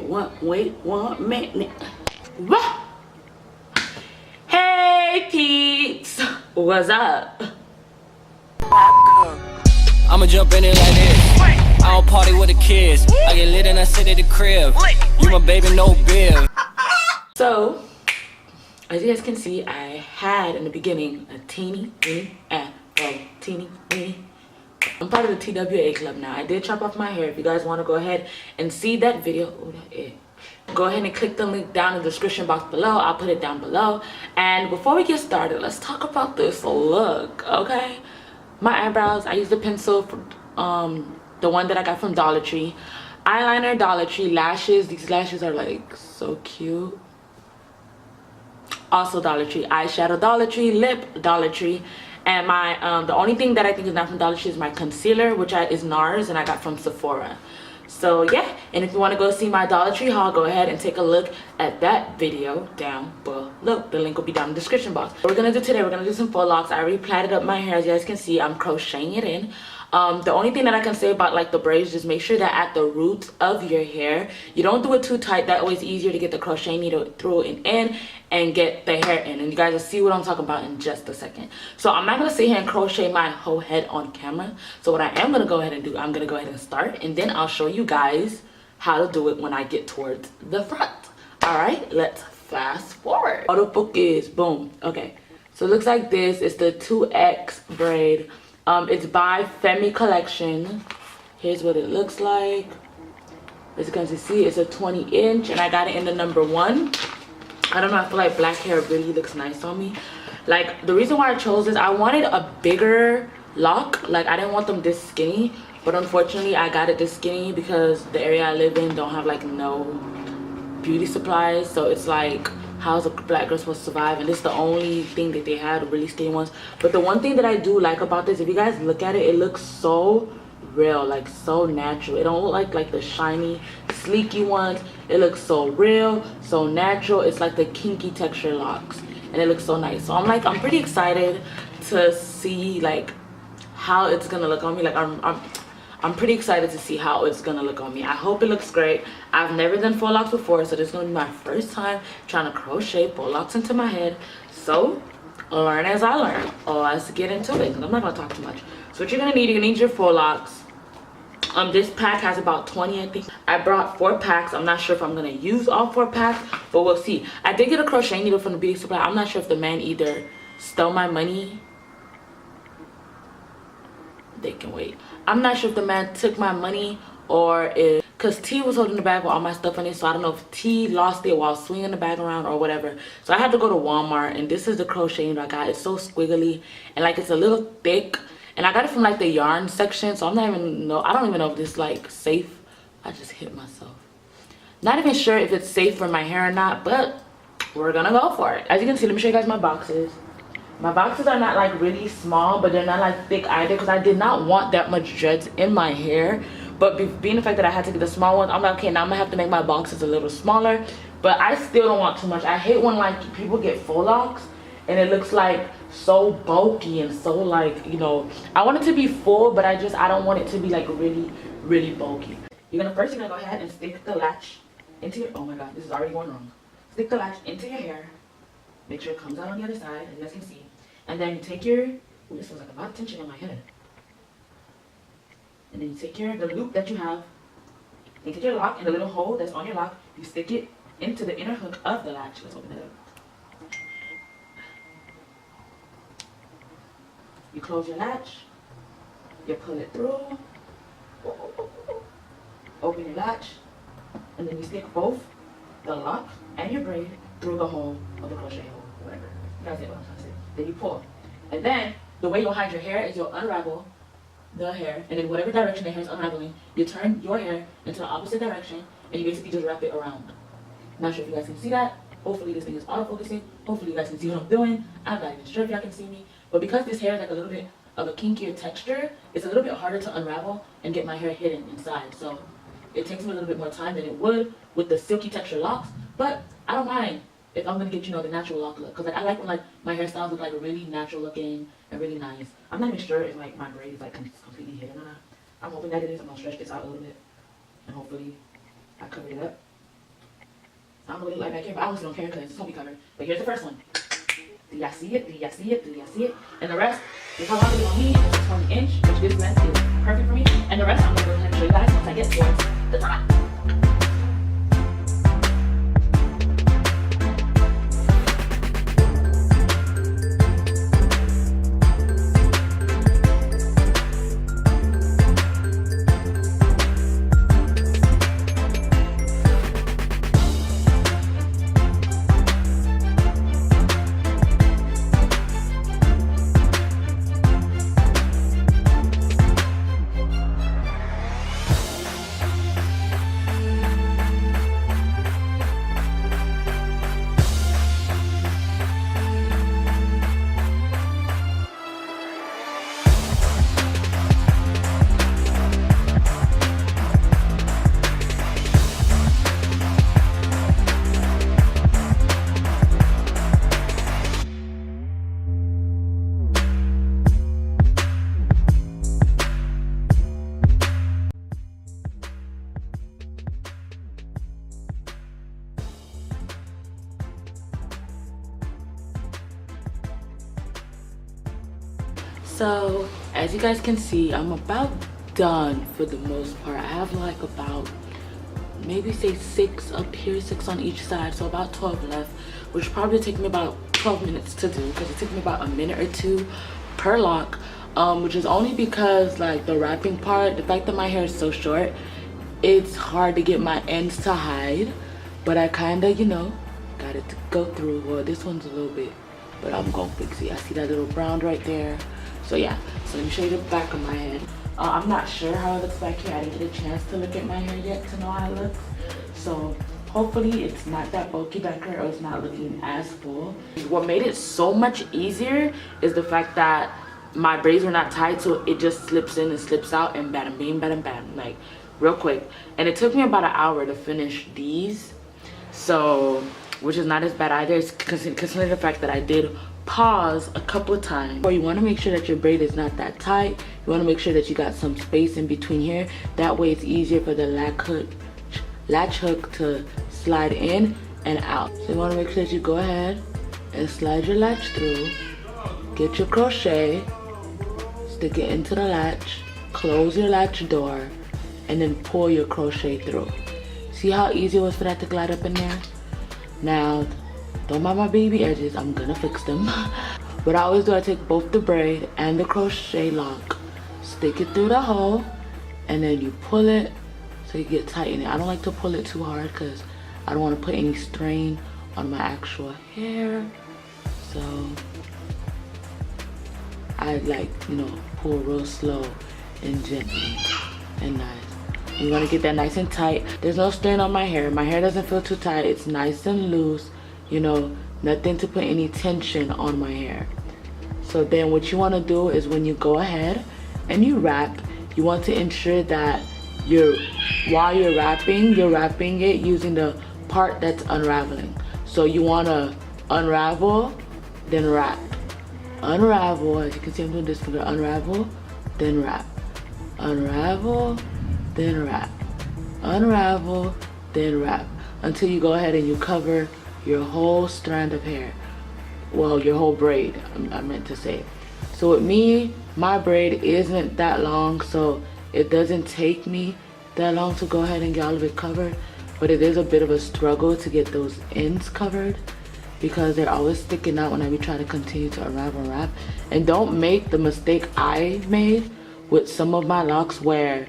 wait 1 minute. What? Hey peeps, what's up? I'ma jump in it like this. I don't party with the kids. I get lit and I sit at the crib. You my baby, no bill. So, as you guys can see, I had in the beginning a teeny weeny afro. Teeny weeny. I'm part of the TWA club now. I did chop off my hair. If you guys want to go ahead and see that video, go ahead and click the link down in the description box below. I'll put it down below. And before we get started, let's talk about this look, okay? My eyebrows, I used a pencil from the one that I got from Dollar Tree. Eyeliner, Dollar Tree. Lashes, these lashes are like so cute. Also Dollar Tree. Eyeshadow, Dollar Tree. Lip, Dollar Tree. And my the only thing that I think is not from Dollar Tree is my concealer, which is NARS, and I got from Sephora. So yeah, and if you want to go see my Dollar Tree haul, go ahead and take a look at that video down below. The link will be down in the description box. What we're gonna do today, we're gonna do some faux locks. I already plaited up my hair. As you guys can see, I'm crocheting it in. The only thing that I can say about like the braids, just make sure that at the roots of your hair, you don't do it too tight. That way it's easier to get the crochet needle through and in and get the hair in. And you guys will see what I'm talking about in just a second. So I'm not going to sit here and crochet my whole head on camera. So what I am going to go ahead and do, I'm going to go ahead and start. And then I'll show you guys how to do it when I get towards the front. Alright, let's fast forward. Autofocus, boom. Okay, so it looks like this. It's the 2X braid. It's by Femi Collection. Here's what it looks like. As you can see, it's a 20-inch, and I got it in the number 1. I don't know, I feel like black hair really looks nice on me. Like, the reason why I chose this, I wanted a bigger lock. Like, I didn't want them this skinny, but unfortunately I got it this skinny because the area I live in don't have like no beauty supplies. So it's like, how's a black girl supposed to survive? And this is the only thing that they had, really skinny ones. But the one thing that I do like about this, if you guys look at it, it looks so real, like so natural. It don't look like the shiny sleeky ones. It looks so real, so natural. It's like the kinky texture locks, and it looks so nice. So I'm pretty excited to see like how it's gonna look on me. Like I'm pretty excited to see how it's gonna look on me. I hope it looks great. I've never done faux locks before, so this is gonna be my first time trying to crochet faux locks into my head. So learn as I learn. Let's get into it, because I'm not gonna talk too much. So what you're gonna need your faux locks. This pack has about 20, I think. I brought 4 packs. I'm not sure if I'm gonna use all 4 packs, but we'll see. I did get a crochet needle from the beauty supply. I'm not sure if the man either stole my money. They can wait. I'm not sure if the man took my money or if, because T was holding the bag with all my stuff in it, so I don't know if T lost it while swinging the bag around or whatever. So I had to go to Walmart, and this is the crochet needle I got. It's so squiggly and like it's a little thick, and I got it from like the yarn section, so I don't even know if this is like safe. I just hit myself. Not even sure if it's safe for my hair or not, but we're gonna go for it. As you can see, let me show you guys my boxes. My boxes are not like really small, but they're not like thick either, because I did not want that much dreads in my hair. But being the fact that I had to get the small ones, I'm like, okay, now I'm gonna have to make my boxes a little smaller. But I still don't want too much. I hate when like people get faux locks and it looks like so bulky and so like, you know, I want it to be full, but I don't want it to be like really bulky. You're gonna go ahead and stick the latch into your, oh my god, this is already going wrong. Stick the latch into your hair. Make sure it comes out on the other side, as you guys can see. And then you take your, ooh, this feels like a lot of tension in my head. And then you take the loop that you have, and take your lock in the little hole that's on your lock. You stick it into the inner hook of the latch. Let's open it up. You close your latch. You pull it through. Open your latch. And then you stick both the lock and your braid through the hole of the crochet hole, whatever. You guys get what I'm trying to say. Then you pull. And then the way you'll hide your hair is you'll unravel the hair, and in whatever direction the hair is unraveling, you turn your hair into the opposite direction, and you basically just wrap it around. Not sure if you guys can see that. Hopefully this thing is auto-focusing. Hopefully you guys can see what I'm doing. I'm not even sure if y'all can see me. But because this hair is like a little bit of a kinkier texture, it's a little bit harder to unravel and get my hair hidden inside. So it takes me a little bit more time than it would with the silky texture locks. But I don't mind if I'm gonna get, you know, the natural lock look, because like I like when like my hairstyles look like really natural looking and really nice. I'm not even sure if like my braid is like completely hidden or not. I'm hoping that it is. I'm gonna stretch this out a little bit, and hopefully I covered it up. I don't really look like back here, but I honestly don't care because it's gonna be covered. But here's the first one. Do y'all see it? Do y'all see it? Do y'all see it? And the rest is how long it is on me. It's just 1 inch, which this length is perfect for me. And the rest I'm gonna go ahead and show you guys once I get towards the top. So as you guys can see, I'm about done for the most part. I have like about maybe say 6 up here, 6 on each side, so about 12 left, which probably take me about 12 minutes to do because it took me about a minute or 2 per lock, which is only because like the wrapping part, the fact that my hair is so short, it's hard to get my ends to hide, but I kind of, you know, got it to go through. Well, this one's a little bit, but I'm gonna fix it. I see that little brown right there. So yeah, so let me show you the back of my head. I'm not sure how it looks back here. I didn't get a chance to look at my hair yet to know how it looks. So hopefully it's not that bulky back here or it's not looking as full. What made it so much easier is the fact that my braids were not tight, so it just slips in and slips out and bada bam, like real quick. And it took me about an hour to finish these. So, which is not as bad either, considering the fact that I did pause a couple of times. Or you want to make sure that your braid is not that tight. You want to make sure that you got some space in between here. That way it's easier for the latch hook to slide in and out. So you want to make sure that you go ahead and slide your latch through. Get your crochet, stick it into the latch, close your latch door, and then pull your crochet through. See how easy it was for that to glide up in there? Now, don't mind my baby edges, I'm gonna fix them. What I always do, I take both the braid and the crochet lock, stick it through the hole, and then you pull it so you get tight in it. I don't like to pull it too hard because I don't want to put any strain on my actual hair. So I like, you know, pull real slow and gently and nice. You want to get that nice and tight. There's no strain on my hair. My hair doesn't feel too tight. It's nice and loose. You know, nothing to put any tension on my hair. So then what you want to do is when you go ahead and you wrap, you want to ensure that while you're wrapping it using the part that's unraveling. So you want to unravel, then wrap. Unravel, as you can see I'm doing this finger, unravel, then wrap. Unravel, then wrap. Unravel, then wrap. Until you go ahead and you cover your whole strand of hair. Well, your whole braid, I meant to say. So with me, my braid isn't that long, so it doesn't take me that long to go ahead and get all of it covered. But it is a bit of a struggle to get those ends covered because they're always sticking out when I be trying to continue to unravel and wrap. And don't make the mistake I made with some of my locks where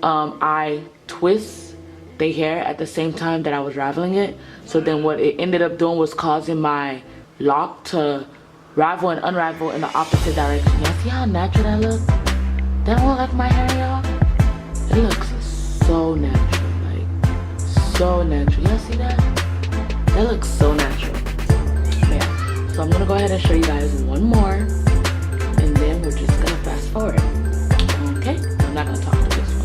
I twist the hair at the same time that I was raveling it. So then what it ended up doing was causing my lock to ravel and unravel in the opposite direction. Y'all see how natural that looks? That don't look like my hair, y'all? It looks so natural, like so natural. Y'all see that? That looks so natural. Yeah. So I'm gonna go ahead and show you guys one more, and then we're just gonna fast forward. Okay? I'm not gonna talk to this one.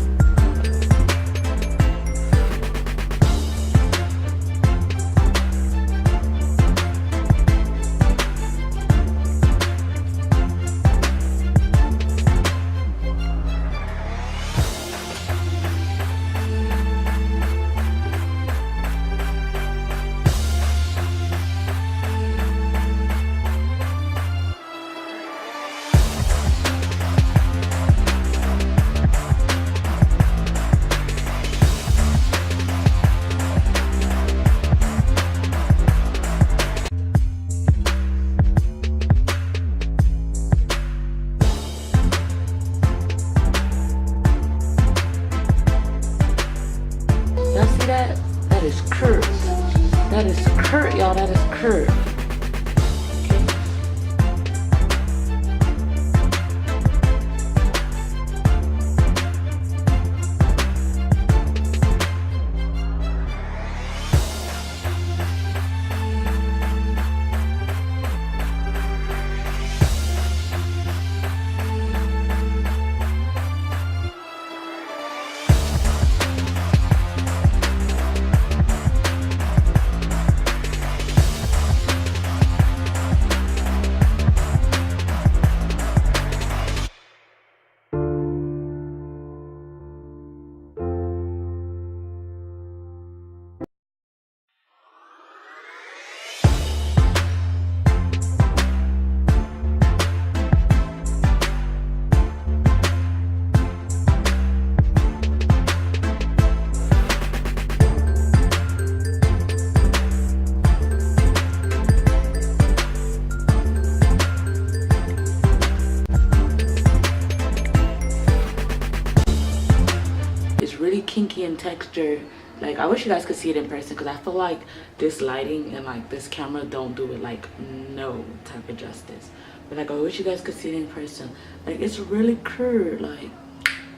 silky in texture. Like, I wish you guys could see it in person, because I feel like this lighting and like this camera don't do it like no type of justice. But like, I wish you guys could see it in person. Like, it's really cool. Like,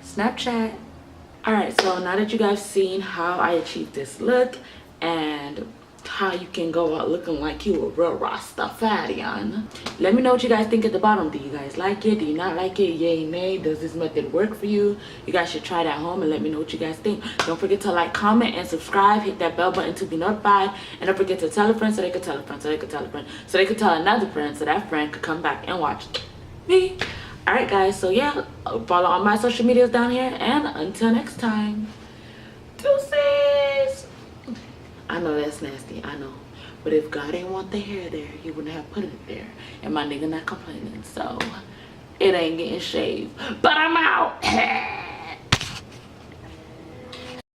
Snapchat. All right, so now that you guys seen how I achieved this look and how you can go out looking like you a real Rastafarian, let me know what you guys think at the bottom. Do you guys like it? Do you not like it? Yay, nay? Does this method work for you? You guys should try it at home and let me know what you guys think. Don't forget to like, comment, and subscribe. Hit that bell button to be notified. And don't forget to tell a friend so they could tell a friend so they could tell a friend so they could tell another friend so that friend could come back and watch me. All right, guys, so yeah, follow all my social medias down here, and until next time, deuces. I know that's nasty, I know, but if God ain't want the hair there, he wouldn't have put it there, and my nigga not complaining, so it ain't getting shaved, but I'm out.